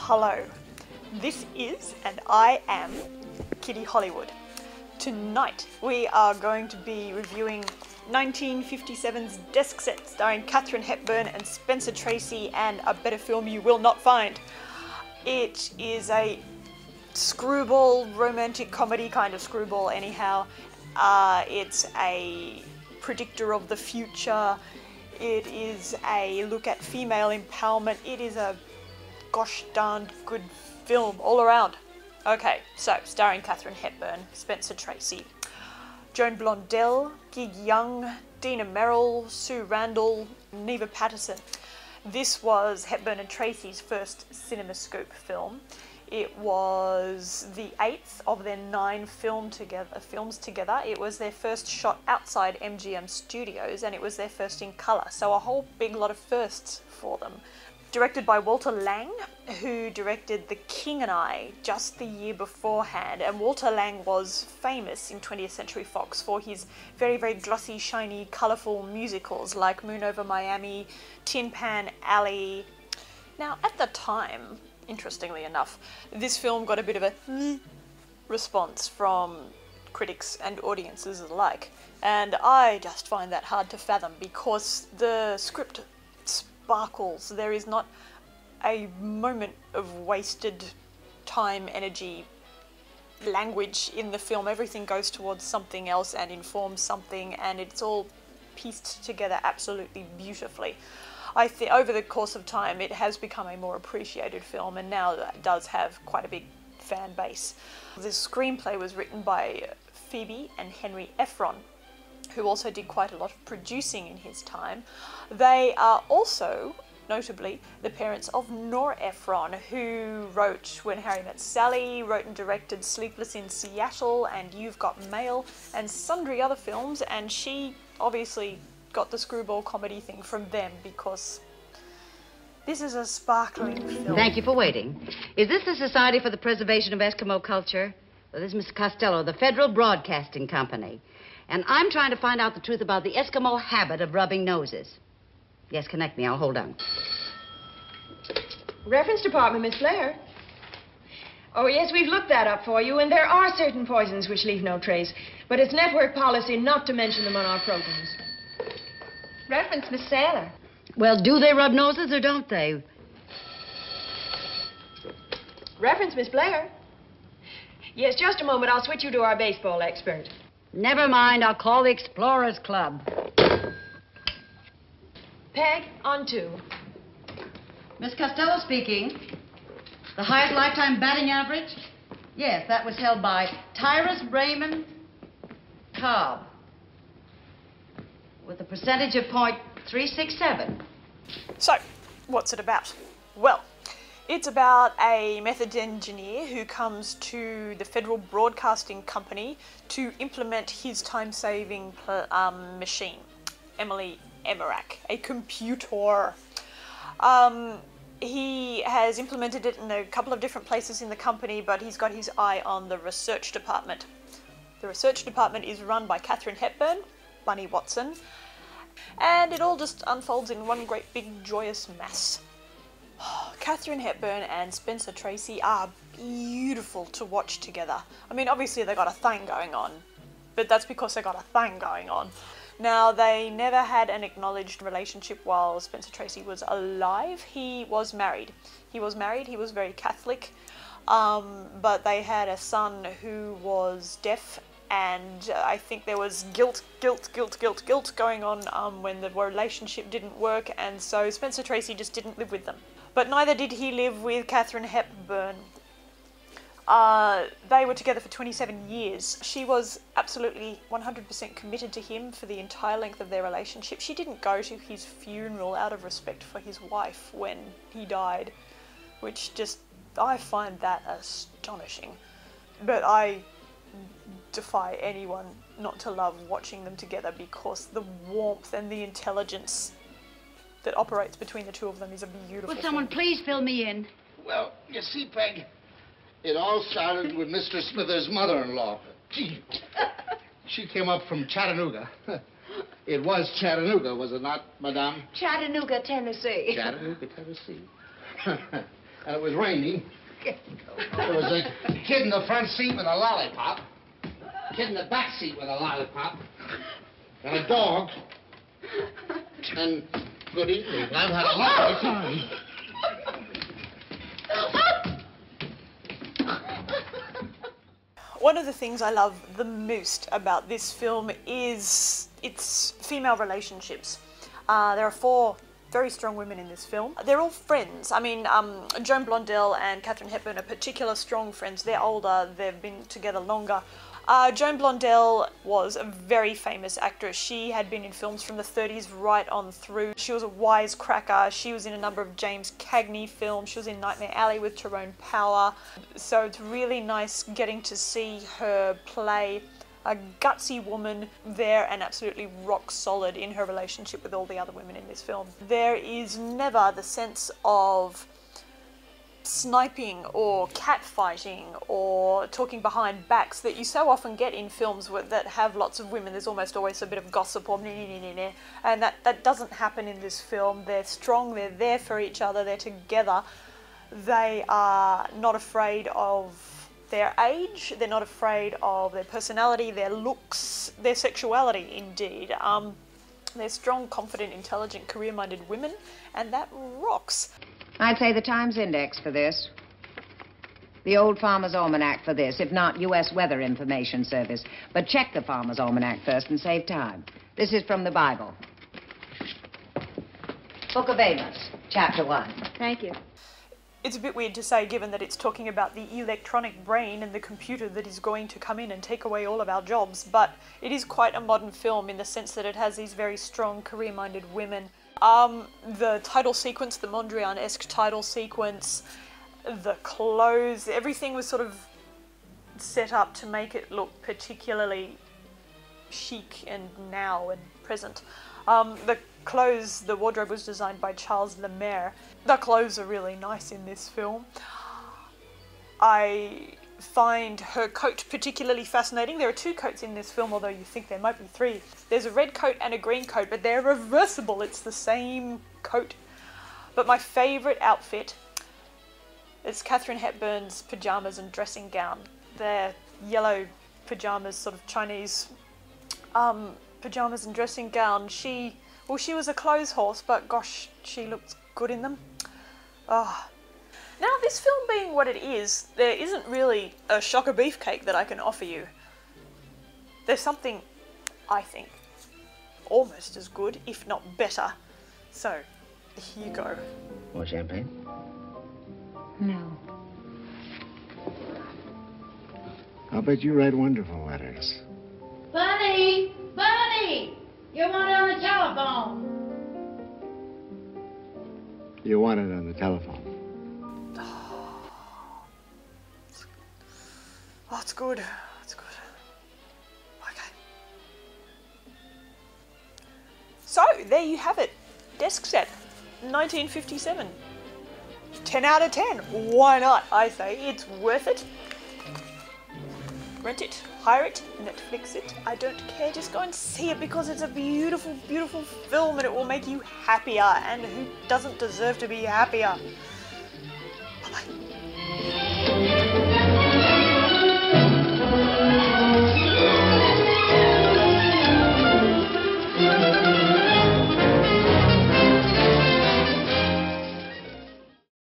Hello, this is and I am Kitty Hollywood. Tonight we are going to be reviewing 1957's Desk Set starring Katharine Hepburn and Spencer Tracy, and a better film you will not find. It is a screwball romantic comedy, kind of screwball anyhow. It's a predictor of the future. It is a look at female empowerment. It is a gosh darned good film all around. Okay, so starring Katharine Hepburn, Spencer Tracy, Joan Blondell, Gig Young, Dina Merrill, Sue Randall, Neva Patterson. This was Hepburn and Tracy's first CinemaScope film. It was the 8th of their 9 films together. It was their first shot outside MGM Studios, and it was their first in colour, so a whole big lot of firsts for them. Directed by Walter Lang, who directed The King and I just the year beforehand. And Walter Lang was famous in 20th Century Fox for his very, very glossy, shiny, colourful musicals like Moon Over Miami, Tin Pan Alley. Now, at the time, interestingly enough, this film got a bit of a response from critics and audiences alike. And I just find that hard to fathom because the script sparkles. There is not a moment of wasted time, energy, language in the film. Everything goes towards something else and informs something, and it's all pieced together absolutely beautifully. I think over the course of time it has become a more appreciated film, and now it does have quite a big fan base. The screenplay was written by Phoebe and Henry Ephron, who also did quite a lot of producing in his time. They are also, notably, the parents of Nora Ephron, who wrote When Harry Met Sally, wrote and directed Sleepless in Seattle and You've Got Mail, and sundry other films, and she obviously got the screwball comedy thing from them because this is a sparkling film. Thank you for waiting. Is this the Society for the Preservation of Eskimo Culture? Well, this is Mr. Costello, the Federal Broadcasting Company. And I'm trying to find out the truth about the Eskimo habit of rubbing noses. Yes, connect me. I'll hold on. Reference Department, Miss Blair. Oh, yes, we've looked that up for you, and there are certain poisons which leave no trace. But it's network policy not to mention them on our programs. Reference Miss Saylor. Well, do they rub noses or don't they? Reference Miss Blair. Yes, just a moment. I'll switch you to our baseball expert. Never mind. I'll call the Explorers Club. Peg, on 2. Miss Costello speaking. The highest lifetime batting average? Yes, that was held by Tyrus Raymond Cobb, with a percentage of .367. So, what's it about? Well, it's about a methods engineer who comes to the Federal Broadcasting Company to implement his time-saving machine, Emily Emmerich, a computer. He has implemented it in a couple of different places in the company, but he's got his eye on the research department. The research department is run by Katharine Hepburn, Bunny Watson, and it all just unfolds in one great big joyous mass. Katharine Hepburn and Spencer Tracy are beautiful to watch together. I mean, obviously they got a thing going on, but that's because they got a thing going on. Now, they never had an acknowledged relationship while Spencer Tracy was alive. He was married. He was very Catholic, but they had a son who was deaf, and I think there was guilt going on when the relationship didn't work, and so Spencer Tracy just didn't live with them. But neither did he live with Katharine Hepburn. They were together for 27 years. She was absolutely 100% committed to him for the entire length of their relationship. She didn't go to his funeral out of respect for his wife when he died, which just, I find that astonishing. But I defy anyone not to love watching them together because the warmth and the intelligence that operates between the two of them is a beautiful Would someone please fill me in? Well, you see, Peg, it all started with Mr. Smithers' mother-in-law. She came up from Chattanooga. It was Chattanooga, was it not, Madame? Chattanooga, Tennessee. Chattanooga, Tennessee. and it was raining. There was a kid in the front seat with a lollipop, a kid in the back seat with a lollipop, and a dog. And good evening. I've had a lovely time. One of the things I love the most about this film is its female relationships. There are 4 very strong women in this film. They're all friends. I mean, Joan Blondell and Katharine Hepburn are particular strong friends. They're older, they've been together longer. Joan Blondell was a very famous actress. She had been in films from the 30s right on through. She was a wisecracker. She was in a number of James Cagney films. She was in Nightmare Alley with Tyrone Power. So it's really nice getting to see her play a gutsy woman there and absolutely rock solid in her relationship with all the other women in this film. There is never the sense of sniping or catfighting or talking behind backs that you so often get in films that have lots of women. There's almost always a bit of gossip or and that doesn't happen in this film. They're strong, they're there for each other, they're together. They are not afraid of their age, they're not afraid of their personality, their looks, their sexuality indeed. They're strong, confident, intelligent, career-minded women, and that rocks. I'd say the Times Index for this. The Old Farmer's Almanac for this, if not U.S. Weather Information Service. But check the Farmer's Almanac first and save time. This is from the Bible. Book of Amos, chapter 1. Thank you. It's a bit weird to say, given that it's talking about the electronic brain and the computer that is going to come in and take away all of our jobs, but it is quite a modern film in the sense that it has these very strong, career-minded women. The title sequence, the Mondrian-esque title sequence, the clothes, everything was sort of set up to make it look particularly chic and now and present. The clothes, the wardrobe was designed by Charles Lemaire. The clothes are really nice in this film. I find her coat particularly fascinating. There are 2 coats in this film, although you think there might be 3. There's a red coat and a green coat, but they're reversible. It's the same coat. But my favourite outfit is Katharine Hepburn's pyjamas and dressing gown. They're yellow pyjamas, sort of Chinese pyjamas and dressing gown. She was a clothes horse, but gosh, she looks good in them. Now, this film being what it is, there isn't really a shocker beefcake that I can offer you. There's something, I think, almost as good, if not better. So, here you go. More champagne? No. I'll bet you write wonderful letters. Bunny! Bunny! You want it on the telephone. You want it on the telephone. Oh, it's good. It's good. Okay. So, there you have it. Desk set. 1957. 10 out of 10. Why not? I say it's worth it. Rent it, hire it, Netflix it. I don't care. Just go and see it because it's a beautiful, beautiful film and it will make you happier. And who doesn't deserve to be happier?